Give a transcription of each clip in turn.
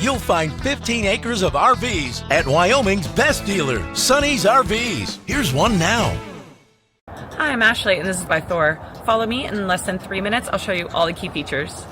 you'll find 15 acres of RVs at Wyoming's best dealer, Sonny's RVs. Here's one now. Hi, I'm Ashley, and this is by Thor. Follow me, and in less than 3 minutes, I'll show you all the key features.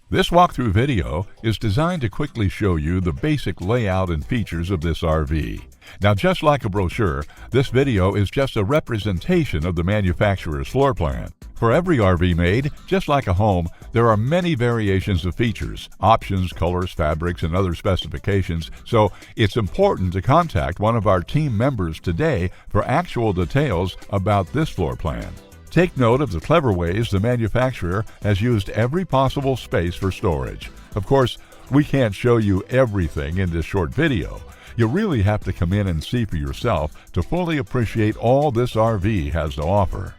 This walkthrough video is designed to quickly show you the basic layout and features of this RV. Now, just like a brochure, this video is just a representation of the manufacturer's floor plan. For every RV made, just like a home, there are many variations of features, options, colors, fabrics, and other specifications, so it's important to contact one of our team members today for actual details about this floor plan. Take note of the clever ways the manufacturer has used every possible space for storage. Of course, we can't show you everything in this short video. You really have to come in and see for yourself to fully appreciate all this RV has to offer.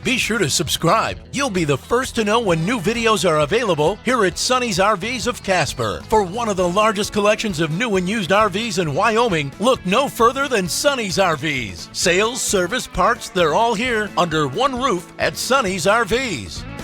Be sure to subscribe. You'll be the first to know when new videos are available here at Sonny's RVs of Casper. For one of the largest collections of new and used RVs in Wyoming, look no further than Sonny's RVs. Sales, service, parts, they're all here under one roof at Sonny's RVs.